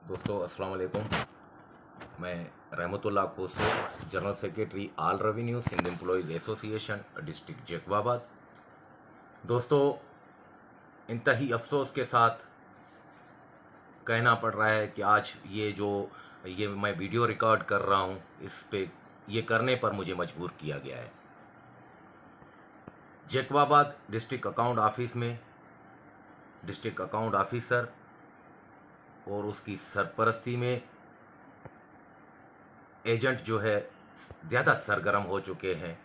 दोस्तों अस्सलाम वालेकुम। मैं Rahmatullah Khoso, general secretary all revenue Sindh employees association district Jacobabad. दोस्तों, इंतही अफसोस के साथ कहना पड़ रहा है कि आज ये मैं वीडियो रिकॉर्ड कर रहा हूँ, इस पे ये करने पर मुझे मजबूर किया गया है। जैकबाबाद डिस्ट्रिक्ट अकाउंट ऑफिस में डिस्ट्रिक्ट अकाउंट ऑफिसर और उसकी सरपरस्ती में एजेंट जो है ज़्यादा सरगर्म हो चुके हैं।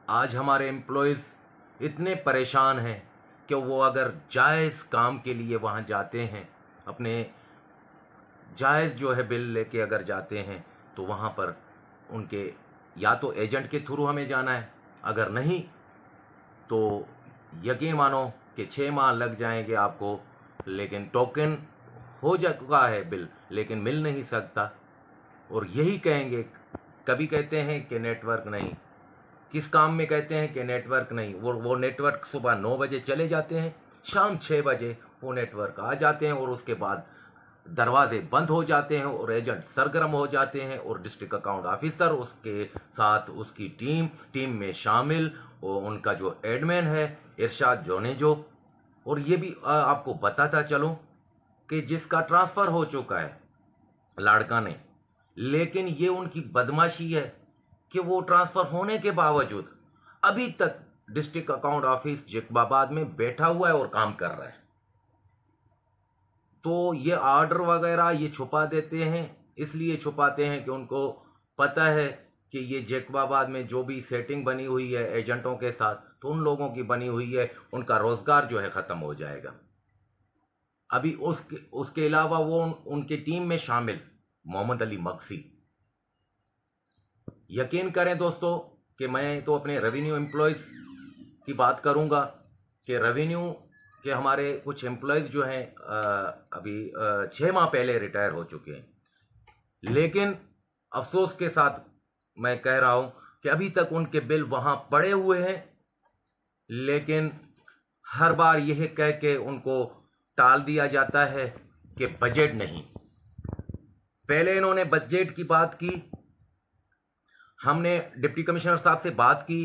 आज हमारे एम्प्लॉयज़ इतने परेशान हैं कि वो अगर जायज़ काम के लिए वहाँ जाते हैं, अपने जायज़ जो है बिल लेके अगर जाते हैं, तो वहाँ पर उनके या तो एजेंट के थ्रू हमें जाना है, अगर नहीं तो यकीन मानो कि 6 माह लग जाएंगे आपको, लेकिन टोकन हो चुका है बिल, लेकिन मिल नहीं सकता। और यही कहेंगे, कभी कहते हैं कि नेटवर्क नहीं, किस काम में कहते हैं कि नेटवर्क नहीं, वो नेटवर्क सुबह 9 बजे चले जाते हैं, शाम 6 बजे वो नेटवर्क आ जाते हैं और उसके बाद दरवाजे बंद हो जाते हैं और एजेंट सरगर्म हो जाते हैं और डिस्ट्रिक्ट अकाउंट ऑफिसर उसके साथ उसकी टीम में शामिल और उनका जो एडमिन है इरशाद जोनेजो। और ये भी आपको बताता चलूं कि जिसका ट्रांसफ़र हो चुका है लाड़का ने, लेकिन ये उनकी बदमाशी है कि वो ट्रांसफ़र होने के बावजूद अभी तक डिस्ट्रिक्ट अकाउंट ऑफिस जैकबाबाद में बैठा हुआ है और काम कर रहा है। तो ये ऑर्डर वगैरह ये छुपा देते हैं, इसलिए छुपाते हैं कि उनको पता है कि ये जैकबाबाद में जो भी सेटिंग बनी हुई है एजेंटों के साथ, तो उन लोगों की बनी हुई है, उनका रोज़गार जो है ख़त्म हो जाएगा। अभी उसके अलावा वो उनकी टीम में शामिल मोहम्मद अली मक्सी, यकीन करें दोस्तों कि मैं तो अपने रेवेन्यू एम्प्लॉयज़ की बात करूंगा कि रेवेन्यू के हमारे कुछ एम्प्लॉयज़ जो हैं अभी 6 माह पहले रिटायर हो चुके हैं, लेकिन अफसोस के साथ मैं कह रहा हूं कि अभी तक उनके बिल वहां पड़े हुए हैं, लेकिन हर बार यह कह के उनको टाल दिया जाता है कि बजट नहीं। पहले इन्होंने बजट की बात की, हमने डिप्टी कमिश्नर साहब से बात की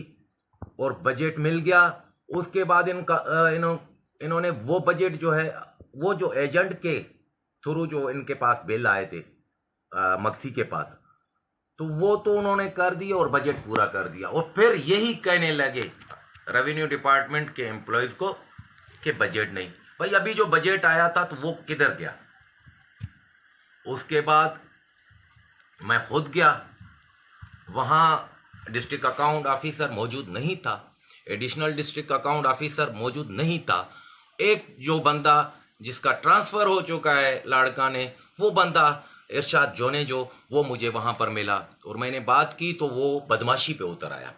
और बजट मिल गया। उसके बाद इन्होंने वो बजट जो है, वो जो एजेंट के थ्रू जो इनके पास बिल आए थे मक्सी के पास, तो वो तो उन्होंने कर दिया और बजट पूरा कर दिया। और फिर यही कहने लगे रेवेन्यू डिपार्टमेंट के एम्प्लॉयज़ को कि बजट नहीं। भाई अभी जो बजट आया था तो वो किधर गया? उसके बाद मैं खुद गया, वहाँ डिस्ट्रिक्ट अकाउंट ऑफिसर मौजूद नहीं था, एडिशनल डिस्ट्रिक्ट अकाउंट ऑफिसर मौजूद नहीं था। एक जो बंदा जिसका ट्रांसफ़र हो चुका है लाड़का ने, वो बंदा इरशाद जोने जो वो मुझे वहाँ पर मिला और मैंने बात की तो वो बदमाशी पे उतर आया।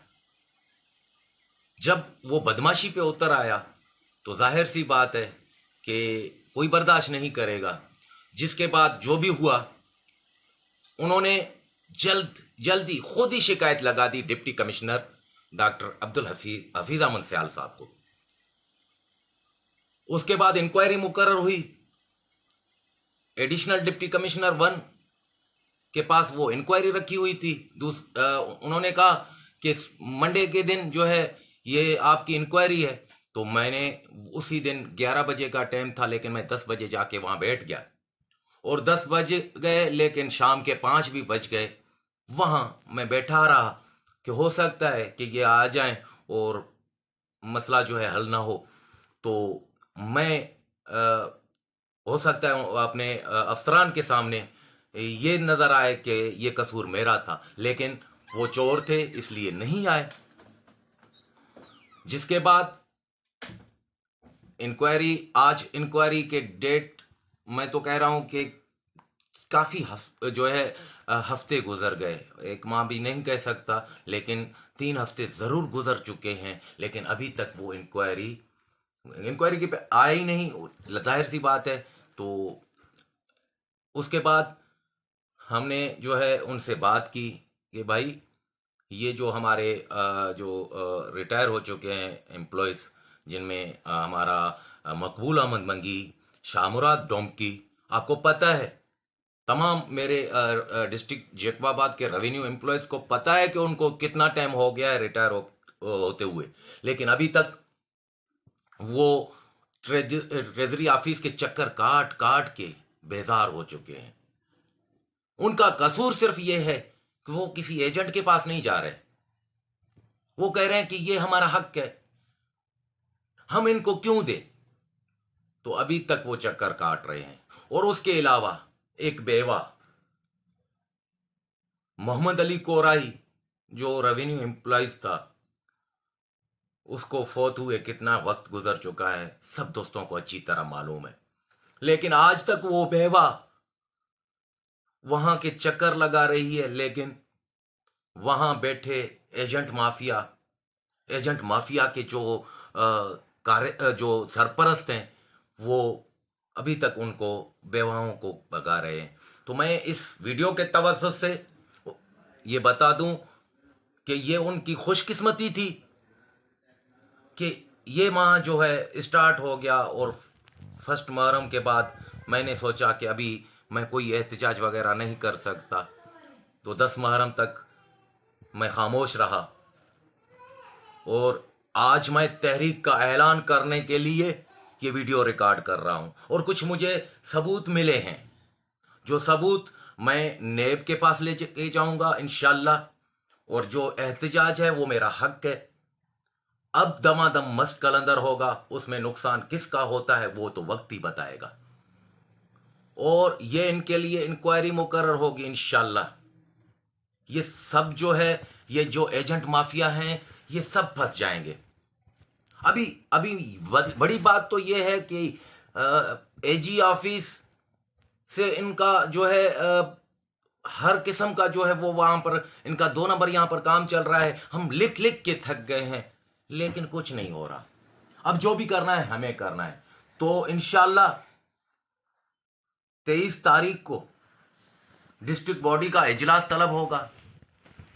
जब वो बदमाशी पे उतर आया तो जाहिर सी बात है कि कोई बर्दाश्त नहीं करेगा। जिसके बाद जो भी हुआ, उन्होंने जल्दी खुद ही शिकायत लगा दी deputy commissioner doctor Abdul Hafeez Ahmed Sayal साहब को। उसके बाद इंक्वायरी मुकर्रर हुई, एडिशनल डिप्टी कमिश्नर 1 के पास वो इंक्वायरी रखी हुई थी। उन्होंने कहा कि मंडे के दिन जो है ये आपकी इंक्वायरी है, तो मैंने उसी दिन 11 बजे का टाइम था, लेकिन मैं 10 बजे जाके वहां बैठ गया और 10 बज गए, लेकिन शाम के 5 भी बज गए। वहां मैं बैठा रहा कि हो सकता है कि ये आ जाएं और मसला जो है हल ना हो। तो मैं हो सकता है अपने अफसरान के सामने ये नज़र आए कि ये कसूर मेरा था, लेकिन वो चोर थे इसलिए नहीं आए। जिसके बाद आज इंक्वायरी के डेट, मैं तो कह रहा हूं कि काफ़ी जो है हफ्ते गुजर गए, 1 माह भी नहीं कह सकता, लेकिन 3 हफ्ते ज़रूर गुजर चुके हैं, लेकिन अभी तक वो इंक्वायरी की पे आया ही नहीं। जाहिर सी बात है। तो उसके बाद हमने जो है उनसे बात की कि भाई ये जो हमारे जो रिटायर हो चुके हैं एम्प्लॉयज़, जिनमें हमारा मकबूल अहमद मंगी, शाहमुराद डोमकी, आपको पता है तमाम मेरे डिस्ट्रिक्ट जैकबाबाद के रेवेन्यू एम्प्लॉयज़ को पता है कि उनको कितना टाइम हो गया है रिटायर होते हुए, लेकिन अभी तक वो ट्रेजरी ऑफिस के चक्कर काट काट के बेजार हो चुके हैं। उनका कसूर सिर्फ ये है कि वो किसी एजेंट के पास नहीं जा रहे। वो कह रहे हैं कि ये हमारा हक है, हम इनको क्यों दें। तो अभी तक वो चक्कर काट रहे हैं। और उसके अलावा एक बेवा मोहम्मद अली कोराई जो रेवेन्यू एम्प्लॉयज था, उसको फौत हुए कितना वक्त गुजर चुका है, सब दोस्तों को अच्छी तरह मालूम है। लेकिन आज तक वो बेवा वहां के चक्कर लगा रही है, लेकिन वहां बैठे एजेंट माफिया के जो जो सरपरस्त हैं, वो अभी तक उनको बेवाओं को भगा रहे हैं। तो मैं इस वीडियो के तवज्जुह से ये बता दूं कि ये उनकी खुशकिस्मती थी कि ये माह जो है स्टार्ट हो गया, और फर्स्ट मुहर्रम के बाद मैंने सोचा कि अभी मैं कोई एहतजाज वगैरह नहीं कर सकता, तो 10 मुहर्रम तक मैं खामोश रहा। और आज मैं तहरीक का ऐलान करने के लिए ये वीडियो रिकॉर्ड कर रहा हूं, और कुछ मुझे सबूत मिले हैं, जो सबूत मैं नेब के पास ले के जाऊंगा इंशाल्लाह। और जो एहतजाज है वो मेरा हक है। अब दमादम मस्त कलंदर होगा, उसमें नुकसान किसका होता है वो तो वक्त ही बताएगा। और ये इनके लिए इंक्वायरी मुकर्रर होगी इंशाल्लाह। ये सब जो है, ये जो एजेंट माफिया हैं, ये सब फंस जाएंगे। अभी अभी बड़ी बात तो ये है कि एजी ऑफिस से इनका जो है हर किस्म का जो है वो वहां पर इनका 2 नंबर यहां पर काम चल रहा है। हम लिख लिख के थक गए हैं, लेकिन कुछ नहीं हो रहा। अब जो भी करना है हमें करना है। तो इंशाल्लाह 23 तारीख को डिस्ट्रिक्ट बॉडी का इजलास तलब होगा,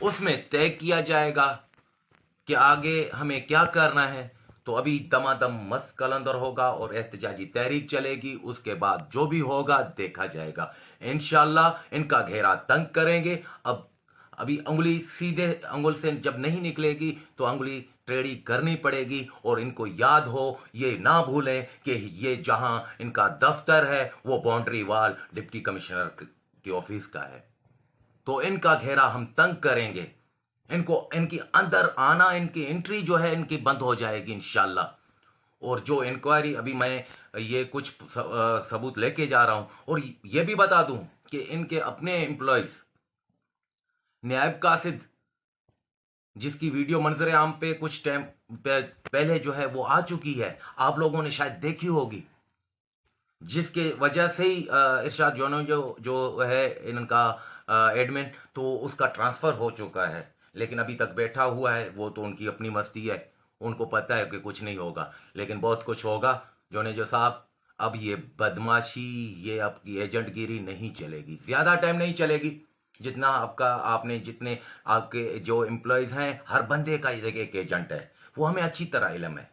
उसमें तय किया जाएगा कि आगे हमें क्या करना है। तो अभी दमादम मस्त कलंदर होगा और एहतजाजी तहरीक चलेगी, उसके बाद जो भी होगा देखा जाएगा। इंशाल्लाह इनका घेरा तंग करेंगे। अब अभी उंगली सीधे अंगुल से जब नहीं निकलेगी तो उंगली टेढ़ी करनी पड़ेगी। और इनको याद हो, ये ना भूलें कि ये जहां इनका दफ्तर है वो बाउंड्री वाल डिप्टी कमिश्नर के ऑफिस का है। तो इनका घेरा हम तंग करेंगे, इनको इनकी अंदर आना, इनकी एंट्री जो है इनकी बंद हो जाएगी इंशाल्लाह। और जो इंक्वायरी अभी मैं ये कुछ सबूत लेके जा रहा हूं, और ये भी बता दूं कि इनके अपने एम्प्लॉयज नायब कासिद, जिसकी वीडियो मंजर आम पे कुछ टाइम पहले जो है वो आ चुकी है, आप लोगों ने शायद देखी होगी, जिसके वजह से ही इरशाद जो है इनका एडमिन, तो उसका ट्रांसफर हो चुका है। लेकिन अभी तक बैठा हुआ है, वो तो उनकी अपनी मस्ती है, उनको पता है कि कुछ नहीं होगा, लेकिन बहुत कुछ होगा। जो साहब, अब ये बदमाशी, ये आपकी एजेंटगिरी नहीं चलेगी, ज्यादा टाइम नहीं चलेगी। जितना जितने आपके जो एम्प्लॉयज हैं, हर बंदे का एक एजेंट है, वो हमें अच्छी तरह इल्म है।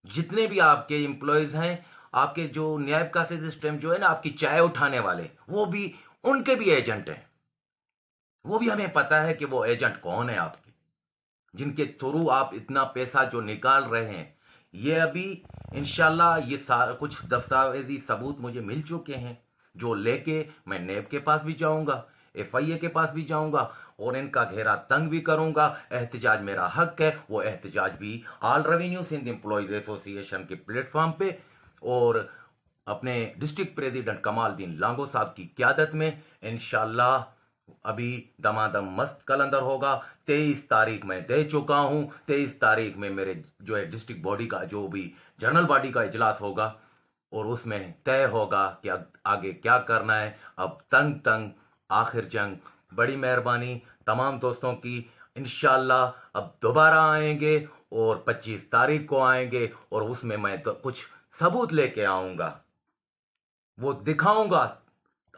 जितने भी आपके एम्प्लॉयज हैं, आपके जो न्याय का सिस्टम जो है ना, आपकी चाय उठाने वाले, वो भी उनके भी एजेंट हैं। वो भी हमें पता है कि वो एजेंट कौन है आपके, जिनके थ्रू आप इतना पैसा जो निकाल रहे हैं। ये अभी इंशाल्लाह ये कुछ दस्तावेजी सबूत मुझे मिल चुके हैं, जो लेके मैं नेब के पास भी जाऊंगा, एफआईए के पास भी जाऊंगा, और इनका घेरा तंग भी करूंगा। एहतजाज मेरा हक है, वो एहतजाज भी all revenue Sindh employees association के प्लेटफॉर्म पे और अपने डिस्ट्रिक्ट प्रेसिडेंट कमालदीन लांगो साहब की क़यादत में इंशाल्लाह अभी दमादम मस्त कलंदर होगा। 23 तारीख मैं दे चुका हूं। 23 तारीख में मेरे जो है डिस्ट्रिक्ट बॉडी का जो भी जनरल बॉडी का इजलास होगा, और उसमें तय होगा कि आगे क्या करना है। अब तंग तंग आखिर जंग। बड़ी मेहरबानी तमाम दोस्तों की। इंशाल्लाह अब दोबारा आएंगे, और 25 तारीख को आएंगे, और उसमें मैं तो कुछ सबूत लेके आऊंगा, वो दिखाऊंगा,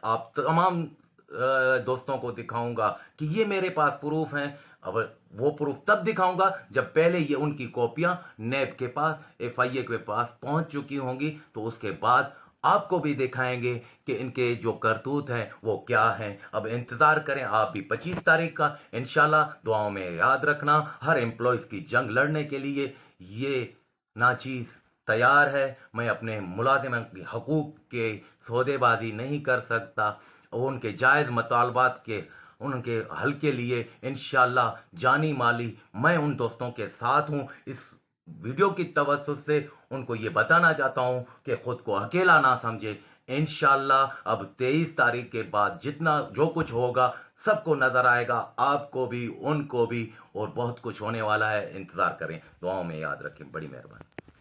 आप तमाम दोस्तों को दिखाऊंगा कि ये मेरे पास प्रूफ हैं। अब वो प्रूफ तब दिखाऊंगा जब पहले ये उनकी कॉपियां नेब के पास, एफआईए के पास पहुंच चुकी होंगी, तो उसके बाद आपको भी दिखाएंगे कि इनके जो करतूत हैं वो क्या हैं। अब इंतज़ार करें आप भी 25 तारीख का। इंशाल्लाह दुआओं में याद रखना, हर एम्प्लॉयज़ की जंग लड़ने के लिए ये नाचीज़ तैयार है। मैं अपने मुलाजिम के हकूक़ के सौदेबाजी नहीं कर सकता, उनके जायज़ मुतालबात के उनके हल के लिए इंशाल्लाह जानी माली मैं उन दोस्तों के साथ हूँ। इस वीडियो की तवज्जुह से उनको ये बताना चाहता हूँ कि खुद को अकेला ना समझे। इंशाल्लाह अब 23 तारीख के बाद जितना जो कुछ होगा सबको नजर आएगा, आपको भी उनको भी, और बहुत कुछ होने वाला है। इंतजार करें, दुआओं में याद रखें। बड़ी मेहरबानी।